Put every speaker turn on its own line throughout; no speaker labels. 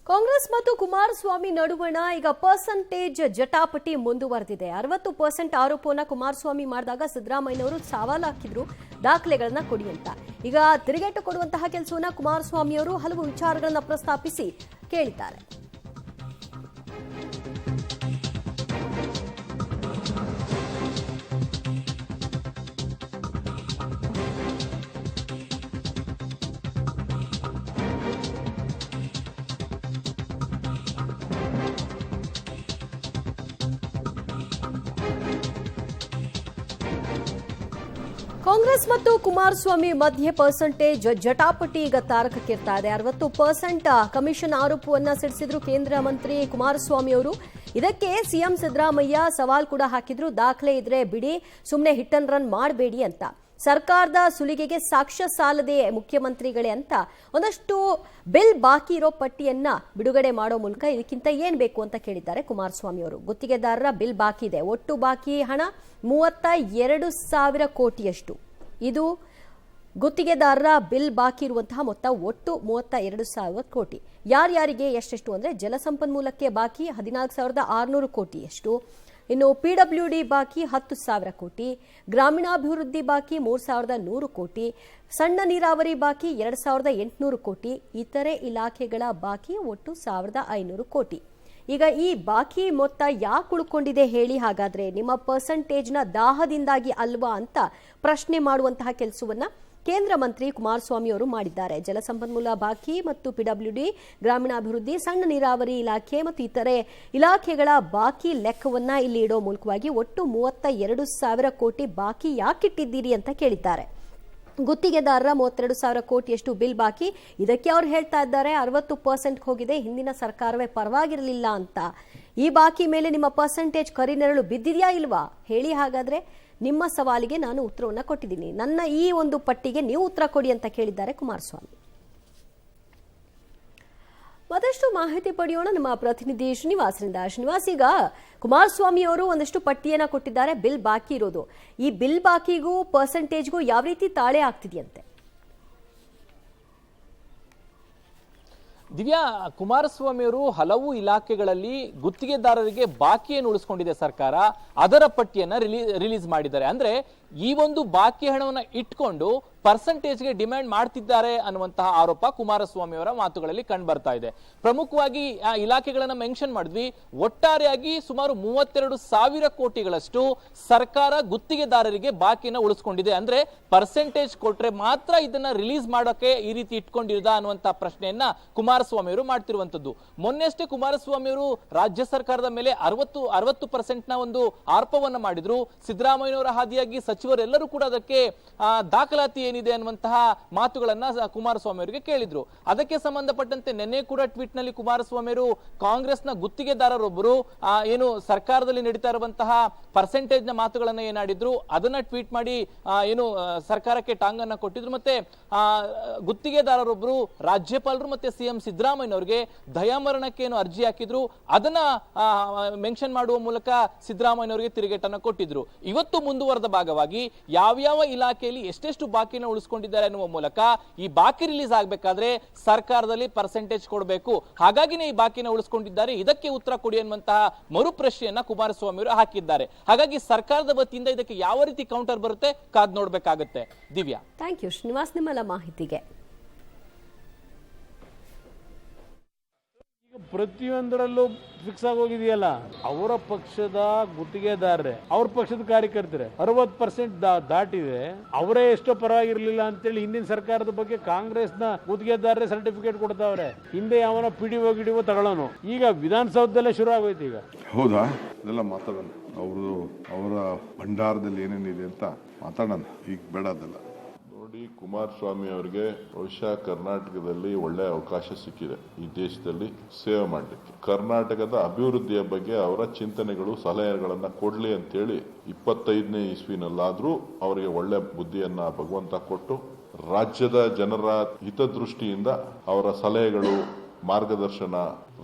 ಕಾಂಗ್ರೆಸ್ ಮತ್ತು ಕುಮಾರಸ್ವಾಮಿ ನಡುವಣ ಈಗ ಪರ್ಸೆಂಟೇಜ್ ಜಟಾಪಟಿ ಮುಂದುವರೆದಿದೆ. 60% ಆರೋಪವನ್ನ ಕುಮಾರಸ್ವಾಮಿ ಮಾಡಿದಾಗ ಸಿದ್ದರಾಮಯ್ಯನವರು ಸವಾಲು ಹಾಕಿದ್ರು, ದಾಖಲೆಗಳನ್ನ ಕೊಡಿ ಅಂತ. ಈಗ ತಿರುಗೇಟು ಕೊಡುವಂತಹ ಕೆಲಸವನ್ನ ಕುಮಾರಸ್ವಾಮಿ ಅವರು ಹಲವು ವಿಚಾರಗಳನ್ನ ಪ್ರಸ್ತಾಪಿಸಿ ಕೇಳಿದ್ದಾರೆ. ಕಾಂಗ್ರೆಸ್ ಮತ್ತು ಕುಮಾರಸ್ವಾಮಿ ಮಧ್ಯೆ ಪರ್ಸೆಂಟೇಜ್ ಜಟಾಪಟಿ ಈಗ ತಾರಕಕ್ಕೇರ್ತಾ ಇದೆ. 60% ಕಮಿಷನ್ ಆರೋಪವನ್ನ ಸಿಡಿಸಿದ್ರು ಕೇಂದ್ರ ಮಂತ್ರಿ ಕುಮಾರಸ್ವಾಮಿ ಅವರು. ಇದಕ್ಕೆ ಸಿಎಂ ಸಿದ್ದರಾಮಯ್ಯ ಸವಾಲ್ ಕೂಡ ಹಾಕಿದ್ರು, ದಾಖಲೆ ಇದ್ರೆ ಬಿಡಿ, ಸುಮ್ಮನೆ ಹಿಟ್ ಅಂಡ್ ರನ್ ಮಾಡಬೇಡಿ ಅಂತ. ಸರ್ಕಾರದ ಸುಲಿಗೆಗೆ ಸಾಕ್ಷ್ಯ ಸಾಲದೆ ಮುಖ್ಯಮಂತ್ರಿಗಳೇ ಅಂತ ಒಂದಷ್ಟು ಬಿಲ್ ಬಾಕಿ ಇರೋ ಪಟ್ಟಿಯನ್ನ ಬಿಡುಗಡೆ ಮಾಡೋ ಮೂಲಕ ಇದಕ್ಕಿಂತ ಏನ್ ಬೇಕು ಅಂತ ಕೇಳಿದ್ದಾರೆ ಕುಮಾರಸ್ವಾಮಿ ಅವರು. ಗುತ್ತಿಗೆದಾರರ ಬಿಲ್ ಬಾಕಿ ಇದೆ. ಒಟ್ಟು ಬಾಕಿ ಹಣ 32,000 ಕೋಟಿಯಷ್ಟು. ಇದು ಗುತ್ತಿಗೆದಾರರ ಬಿಲ್ ಬಾಕಿ ಇರುವಂತಹ ಮೊತ್ತ. ಒಟ್ಟು 32,000 ಕೋಟಿ. ಯಾರ್ಯಾರಿಗೆ ಎಷ್ಟೆಷ್ಟು ಅಂದ್ರೆ ಜಲಸಂಪನ್ಮೂಲಕ್ಕೆ ಬಾಕಿ 14,600 ಕೋಟಿಯಷ್ಟು. ಇನ್ನು ಪಿಡಬ್ಲ್ಯೂಡಿ ಬಾಕಿ 10,000 ಕೋಟಿ, ಗ್ರಾಮೀಣಾಭಿವೃದ್ಧಿ ಬಾಕಿ 3,100 ಕೋಟಿ, ಸಣ್ಣ ನೀರಾವರಿ ಬಾಕಿ 2,800 ಕೋಟಿ, ಇತರೆ ಇಲಾಖೆಗಳ ಬಾಕಿ ಒಟ್ಟು 1,500 ಕೋಟಿ. ಈಗ ಈ ಬಾಕಿ ಮೊತ್ತ ಯಾಕೆ ಉಳ್ಕೊಂಡಿದೆ ಹೇಳಿ, ಹಾಗಾದ್ರೆ ನಿಮ್ಮ ಪರ್ಸೆಂಟೇಜ್ನ ದಾಹದಿಂದಾಗಿ ಅಲ್ವಾ ಅಂತ ಪ್ರಶ್ನೆ ಮಾಡುವಂತಹ ಕೆಲಸವನ್ನ ಕೇಂದ್ರ ಮಂತ್ರಿ ಕುಮಾರಸ್ವಾಮಿ ಅವರು ಮಾಡಿದ್ದಾರೆ. ಜಲಸಂಪನ್ಮೂಲ ಬಾಕಿ ಮತ್ತು ಪಿಡಬ್ಲ್ಯೂಡಿ, ಗ್ರಾಮೀಣಾಭಿವೃದ್ಧಿ, ಸಣ್ಣ ನೀರಾವರಿ ಇಲಾಖೆ ಮತ್ತು ಇತರೆ ಇಲಾಖೆಗಳ ಬಾಕಿ ಲೆಕ್ಕವನ್ನ ಇಲ್ಲಿ ಇಡೋ ಮೂಲಕವಾಗಿ ಒಟ್ಟು 32,000 ಕೋಟಿ ಬಾಕಿ ಯಾಕಿಟ್ಟಿದ್ದೀರಿ ಅಂತ ಕೇಳಿದ್ದಾರೆ. ಗುತ್ತಿಗೆದಾರರ 32,000 ಕೋಟಿಯಷ್ಟು ಬಿಲ್ ಬಾಕಿ. ಇದಕ್ಕೆ ಅವ್ರು ಹೇಳ್ತಾ ಇದ್ದಾರೆ 60% ಹೋಗಿದೆ, ಹಿಂದಿನ ಸರ್ಕಾರವೇ ಪರವಾಗಿರಲಿಲ್ಲ ಅಂತ. ಈ ಬಾಕಿ ಮೇಲೆ ನಿಮ್ಮ ಪರ್ಸೆಂಟೇಜ್ ಕರಿನೆರಳು ಬಿದ್ದಿದೆಯಾ ಇಲ್ವಾ ಹೇಳಿ, ಹಾಗಾದ್ರೆ ನಿಮ್ಮ ಸವಾಲಿಗೆ ನಾನು ಉತ್ತರವನ್ನ ಕೊಟ್ಟಿದ್ದೀನಿ, ನನ್ನ ಈ ಒಂದು ಪಟ್ಟಿಗೆ ನೀವು ಉತ್ತರ ಕೊಡಿ ಅಂತ ಕೇಳಿದ್ದಾರೆ ಕುಮಾರಸ್ವಾಮಿ. ಮತ್ತಷ್ಟು ಮಾಹಿತಿ ಪಡೆಯೋಣ ನಮ್ಮ ಪ್ರತಿನಿಧಿ ಶ್ರೀನಿವಾಸರಿಂದ. ಶ್ರೀನಿವಾಸ್, ಈಗ ಕುಮಾರಸ್ವಾಮಿ ಅವರು ಒಂದಷ್ಟು ಪಟ್ಟಿಯನ್ನ ಕೊಟ್ಟಿದ್ದಾರೆ ಬಿಲ್ ಬಾಕಿ ಇರೋದು. ಈ ಬಿಲ್ ಬಾಕಿಗೂ ಪರ್ಸೆಂಟೇಜ್ಗೂ ಯಾವ ರೀತಿ ತಾಳೆ ಆಗ್ತಿದೆಯಂತೆ?
ದಿವ್ಯಾ, ಕುಮಾರಸ್ವಾಮಿ ಅವರು ಹಲವು ಇಲಾಖೆಗಳಲ್ಲಿ ಗುತ್ತಿಗೆದಾರರಿಗೆ ಬಾಕಿಯನ್ನು ಉಳಿಸ್ಕೊಂಡಿದೆ ಸರ್ಕಾರ, ಅದರ ಪಟ್ಟಿಯನ್ನ ರಿಲೀಸ್ ಮಾಡಿದ್ದಾರೆ. ಅಂದ್ರೆ ಈ ಒಂದು ಬಾಕಿ ಹಣವನ್ನು ಇಟ್ಕೊಂಡು ಪರ್ಸೆಂಟೇಜ್ಗೆ ಡಿಮ್ಯಾಂಡ್ ಮಾಡ್ತಿದ್ದಾರೆ ಅನ್ನುವಂತಹ ಆರೋಪ ಕುಮಾರಸ್ವಾಮಿ ಅವರ ಮಾತುಗಳಲ್ಲಿ ಕಂಡು ಬರ್ತಾ ಇದೆ. ಪ್ರಮುಖವಾಗಿ ಆ ಇಲಾಖೆಗಳನ್ನ ಮೆನ್ಷನ್ ಮಾಡಿದ್ವಿ. ಒಟ್ಟಾರೆಯಾಗಿ ಸುಮಾರು 32,000 ಕೋಟಿಗಳಷ್ಟು ಸರ್ಕಾರ ಗುತ್ತಿಗೆದಾರರಿಗೆ ಬಾಕಿನ ಉಳಿಸ್ಕೊಂಡಿದೆ. ಅಂದ್ರೆ ಪರ್ಸೆಂಟೇಜ್ ಕೊಟ್ರೆ ಮಾತ್ರ ಇದನ್ನ ರಿಲೀಸ್ ಮಾಡೋಕೆ ಈ ರೀತಿ ಇಟ್ಕೊಂಡಿರೋದಾ ಅನ್ನುವಂತಹ ಪ್ರಶ್ನೆಯನ್ನ ಕುಮಾರಸ್ವಾಮಿ ಅವರು ಮಾಡ್ತಿರುವಂತದ್ದು. ಮೊನ್ನೆಷ್ಟೇ ಕುಮಾರಸ್ವಾಮಿ ಅವರು ರಾಜ್ಯ ಸರ್ಕಾರದ ಮೇಲೆ 60% ಒಂದು ಆರೋಪವನ್ನ ಮಾಡಿದ್ರು. ಸಿದ್ದರಾಮಯ್ಯನವರ ಹಾದಿಯಾಗಿ ಸಚಿವರೆಲ್ಲರೂ ಕೂಡ ಅದಕ್ಕೆ ದಾಖಲಾತಿ ಏನಿದೆ ಅನ್ನುವಂತಹ ಮಾತುಗಳನ್ನ ಕುಮಾರಸ್ವಾಮಿ ಅವರಿಗೆ ಕೇಳಿದ್ರು. ಅದಕ್ಕೆ ಸಂಬಂಧಪಟ್ಟಂತೆ ನಿನ್ನೆ ಕೂಡ ಟ್ವೀಟ್ ನಲ್ಲಿ ಕುಮಾರಸ್ವಾಮಿ ಅವರು ಕಾಂಗ್ರೆಸ್ನ ಗುತ್ತಿಗೆದಾರರೊಬ್ಬರು ಏನು ಸರ್ಕಾರದಲ್ಲಿ ನಡೀತಾ ಇರುವಂತಹ ಪರ್ಸೆಂಟೇಜ್ ನ ಮಾತುಗಳನ್ನ ಏನಾಡಿದ್ರು ಅದನ್ನ ಟ್ವೀಟ್ ಮಾಡಿ ಏನು ಸರ್ಕಾರಕ್ಕೆ ಟಾಂಗನ್ನ ಕೊಟ್ಟಿದ್ರು. ಮತ್ತೆ ಗುತ್ತಿಗೆದಾರರೊಬ್ಬರು ರಾಜ್ಯಪಾಲರು ಮತ್ತೆ ಸಿಎಂ ಸಿದ್ದರಾಮಯ್ಯನವರಿಗೆ ದಯಾಮರಣಕ್ಕೆ ಏನು ಅರ್ಜಿ ಹಾಕಿದ್ರು ಅದನ್ನ ಮೆನ್ಷನ್ ಮಾಡುವ ಮೂಲಕ ಸಿದ್ದರಾಮಯ್ಯನವರಿಗೆ ತಿರುಗೇಟನ್ನ ಕೊಟ್ಟಿದ್ರು. ಇವತ್ತು ಮುಂದುವರೆದ ಭಾಗವಾಗಿ ಯಾವ್ಯಾವ ಇಲಾಖೆಯಲ್ಲಿ ಎಷ್ಟೆಷ್ಟು ಬಾಕಿನ ಉಳಿಸ್ಕೊಂಡಿದ್ದಾರೆ ಅನ್ನುವ ಮೂಲಕ ಈ ಬಾಕಿ ರಿಲೀಸ್ ಆಗಬೇಕಾದ್ರೆ ಸರ್ಕಾರದಲ್ಲಿ ಪರ್ಸೆಂಟೇಜ್ ಕೊಡಬೇಕು, ಹಾಗಾಗಿನೇ ಈ ಬಾಕಿನ ಉಳಿಸ್ಕೊಂಡಿದ್ದಾರೆ, ಇದಕ್ಕೆ ಉತ್ತರ ಕೊಡಿ ಅನ್ನುವಂತಹ ಮರುಪ್ರಶ್ನೆಯನ್ನ ಕುಮಾರಸ್ವಾಮಿ ಅವರು ಹಾಕಿದ್ದಾರೆ. ಹಾಗಾಗಿ ಸರ್ಕಾರದ ವತಿಯಿಂದ ಇದಕ್ಕೆ ಯಾವ ರೀತಿ ಕೌಂಟರ್ ಬರುತ್ತೆ ಕಾದ್ ನೋಡ್ಬೇಕಾಗುತ್ತೆ. ದಿವ್ಯಾ,
ಥ್ಯಾಂಕ್ ಯು ಶ್ರೀನಿವಾಸ್ ನಿಮ್ಮೆಲ್ಲ ಮಾಹಿತಿಗೆ.
ಪ್ರತಿಯೊಂದರಲ್ಲೂ ಫಿಕ್ಸ್ ಆಗೋಗಿದೆಯಲ್ಲ, ಅವರ ಪಕ್ಷದ ಗುತ್ತಿಗೆದಾರರೇ, ಅವ್ರ ಪಕ್ಷದ ಕಾರ್ಯಕರ್ತರೆ 60% ದಾಟಿದೆ. ಅವರೇ ಎಷ್ಟೋ ಪರವಾಗಿರ್ಲಿಲ್ಲ ಅಂತೇಳಿ ಹಿಂದಿನ ಸರ್ಕಾರದ ಬಗ್ಗೆ ಕಾಂಗ್ರೆಸ್ನ ಗುತ್ತಿಗೆದಾರರೇ ಸರ್ಟಿಫಿಕೇಟ್ ಕೊಡ್ತಾವ್ರೆ. ಹಿಂದೆ ಅವನ ಪಿಡಿಒ ಗಿಡಿಒ ತಗೊಳ್ಳೋನು. ಈಗ ವಿಧಾನಸೌಧದಲ್ಲೇ ಶುರು ಆಗೋಯ್ತು. ಈಗ
ಹೌದಾ, ಇದೆಲ್ಲ ಮಾತಾಡೋಣ, ಅವರ ಭಂಡಾರದಲ್ಲಿ ಏನೇನಿದೆ ಅಂತ ಮಾತಾಡೋಣ, ಈಗ ಬೇಡ ಅದೆಲ್ಲ.
ನೋಡಿ, ಕುಮಾರಸ್ವಾಮಿ ಅವರಿಗೆ ಬಹುಶಃ ಕರ್ನಾಟಕದಲ್ಲಿ ಒಳ್ಳೆ ಅವಕಾಶ ಸಿಕ್ಕಿದೆ ಈ ದೇಶದಲ್ಲಿ ಸೇವೆ ಮಾಡಲಿಕ್ಕೆ. ಕರ್ನಾಟಕದ ಅಭಿವೃದ್ಧಿಯ ಬಗ್ಗೆ ಅವರ ಚಿಂತನೆಗಳು ಸಲಹೆಗಳನ್ನ ಕೊಡ್ಲಿ ಅಂತೇಳಿ 25ನೇ ಇಸ್ವಿನಲ್ಲಾದ್ರೂ ಅವರಿಗೆ ಒಳ್ಳೆ ಬುದ್ಧಿಯನ್ನ ಭಗವಂತ ಕೊಟ್ಟು ರಾಜ್ಯದ ಜನರ ಹಿತದೃಷ್ಟಿಯಿಂದ ಅವರ ಸಲಹೆಗಳು ಮಾರ್ಗದರ್ಶನ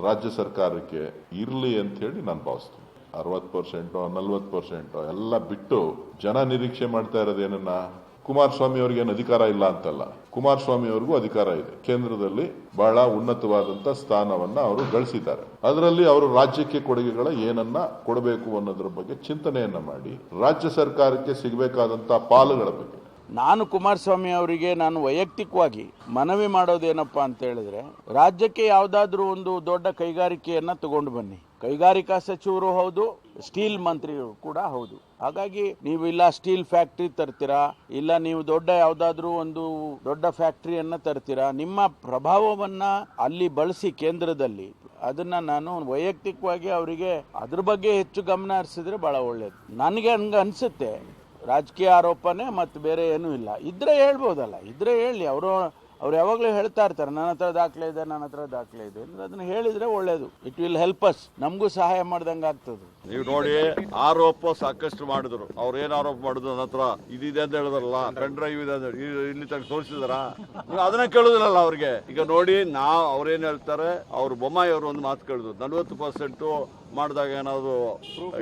ರಾಜ್ಯ ಸರ್ಕಾರಕ್ಕೆ ಇರ್ಲಿ ಅಂತ ಹೇಳಿ ನಾನು ಭಾವಿಸ್ತೀನಿ. 60% 40% ಎಲ್ಲ ಬಿಟ್ಟು ಜನ ನಿರೀಕ್ಷೆ ಮಾಡ್ತಾ ಇರೋದೇನನ್ನ ಕುಮಾರಸ್ವಾಮಿ ಅವ್ರಿಗೆ ಏನು ಅಧಿಕಾರ ಇಲ್ಲ ಅಂತಲ್ಲ, ಕುಮಾರಸ್ವಾಮಿ ಅವ್ರಿಗೂ ಅಧಿಕಾರ ಇದೆ. ಕೇಂದ್ರದಲ್ಲಿ ಬಹಳ ಉನ್ನತವಾದಂತ ಸ್ಥಾನವನ್ನ ಅವರು ಗಳಿಸಿದ್ದಾರೆ. ಅದರಲ್ಲಿ ಅವರು ರಾಜ್ಯಕ್ಕೆ ಕೊಡುಗೆಗಳ ಏನನ್ನ ಕೊಡಬೇಕು ಅನ್ನೋದ್ರ ಬಗ್ಗೆ ಚಿಂತನೆಯನ್ನ ಮಾಡಿ ರಾಜ್ಯ ಸರ್ಕಾರಕ್ಕೆ ಸಿಗಬೇಕಾದಂತ ಪಾಲುಗಳ ಬಗ್ಗೆ
ನಾನು ಕುಮಾರಸ್ವಾಮಿ ಅವರಿಗೆ ನಾನು ವೈಯಕ್ತಿಕವಾಗಿ ಮನವಿ ಮಾಡೋದೇನಪ್ಪ ಅಂತ ಹೇಳಿದ್ರೆ, ರಾಜ್ಯಕ್ಕೆ ಯಾವುದಾದ್ರೂ ಒಂದು ದೊಡ್ಡ ಕೈಗಾರಿಕೆಯನ್ನ ತಗೊಂಡು ಬನ್ನಿ. ಕೈಗಾರಿಕಾ ಸಚಿವರು ಹೌದು, ಸ್ಟೀಲ್ ಮಂತ್ರಿಗಳು ಕೂಡ ಹೌದು. ಹಾಗಾಗಿ ನೀವು ಇಲ್ಲ ಸ್ಟೀಲ್ ಫ್ಯಾಕ್ಟ್ರಿ ತರ್ತೀರಾ, ಇಲ್ಲ ನೀವು ದೊಡ್ಡ ಯಾವುದಾದ್ರೂ ಒಂದು ದೊಡ್ಡ ಫ್ಯಾಕ್ಟ್ರಿಯನ್ನ ತರ್ತೀರಾ, ನಿಮ್ಮ ಪ್ರಭಾವವನ್ನ ಅಲ್ಲಿ ಬಳಸಿ ಕೇಂದ್ರದಲ್ಲಿ. ಅದನ್ನ ನಾನು ವೈಯಕ್ತಿಕವಾಗಿ ಅವರಿಗೆ ಅದ್ರ ಬಗ್ಗೆ ಹೆಚ್ಚು ಗಮನ ಹರಿಸಿದ್ರೆ ಬಹಳ ಒಳ್ಳೇದು. ನನಗೆ ಹಂಗ ಅನ್ಸುತ್ತೆ. ರಾಜಕೀಯ ಆರೋಪನೇ, ಮತ್ತು ಬೇರೆ ಏನೂ ಇಲ್ಲ. ಇದ್ರೆ ಹೇಳ್ಬೋದಲ್ಲ, ಇದ್ರೆ ಹೇಳಿ. ಅವ್ರು ಯಾವಾಗಲೂ ಹೇಳ್ತಾ ಇರ್ತಾರೆ, ನನ್ನ ಹತ್ರ ದಾಖಲೆ ಇದೆ, ನನ್ನ ಹತ್ರ ದಾಖಲೆ ಇದೆ. ಅದನ್ನ ಹೇಳಿದ್ರೆ ಒಳ್ಳೇದು. ಇಟ್ ವಿಲ್ ಹೆಲ್ಪ್ ಅಸ್, ನಮಗೂ ಸಹಾಯ ಮಾಡ್ದಂಗೆ ಆಗ್ತದೆ.
ನೀವು ನೋಡಿ, ಆರೋಪ ಸಾಕಷ್ಟು ಮಾಡಿದ್ರು. ಅವ್ರು ಏನ್ ಆರೋಪ ಮಾಡಿದ್ರು, ನನ್ನ ಹತ್ರ ಇದಿದೆ ಅಂತ ಹೇಳಿದ್ರಲ್ಲ, ಪೆನ್ ಡ್ರೈವ್ ಇದೆ ಅಂತ ಇಲ್ಲಿ ತನಕ ತೋರಿಸಿದಾರ? ನೀವು ಅದನ್ನ ಕೇಳುದಿಲ್ಲಲ್ಲ ಅವ್ರಿಗೆ. ಈಗ ನೋಡಿ, ಅವ್ರೇನ್ ಹೇಳ್ತಾರೆ, ಅವ್ರು ಬೊಮ್ಮಾಯಿ ಅವರು ಒಂದು ಮಾತು ಕೇಳಿದ್ರು, 40% ಮಾಡಿದಾಗ ಏನಾದ್ರು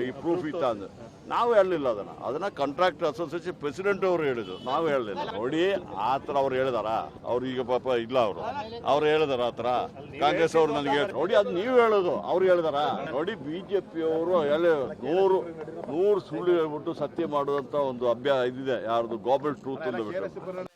ಈ ಪ್ರೂಫ್ ಇತ್ತ ಅಂದ್ರೆ. ನಾವು ಹೇಳಲಿಲ್ಲ ಅದನ್ನ ಕಾಂಟ್ರಾಕ್ಟ್ ಅಸೋಸಿಯೇಷನ್ ಪ್ರೆಸಿಡೆಂಟ್ ಅವರು ಹೇಳಿದ್ರು, ನಾವು ಹೇಳಲಿಲ್ಲ. ನೋಡಿ, ಆತರ ಅವ್ರು ಹೇಳಿದಾರ? ಅವ್ರು ಈಗ ಪಾಪ ಇಲ್ಲ, ಅವ್ರು ಹೇಳಿದಾರ ಆತರ? ಕಾಂಗ್ರೆಸ್ ಅವ್ರು ನನಗೆ ನೋಡಿ, ಅದು ನೀವು ಹೇಳೋದು, ಅವ್ರು ಹೇಳಿದಾರ? ನೋಡಿ, ಬಿಜೆಪಿ ಅವರು 100 ಸುಳ್ಳು ಹೇಳ್ಬಿಟ್ಟು ಸತ್ಯ ಮಾಡುವಂತ ಒಂದು ಇದಿದೆ, ಯಾರ್ದು ಗೋಬಲ್ ಟ್ರೂತ್ ಅಂತ ಬಿಟ್ಟು.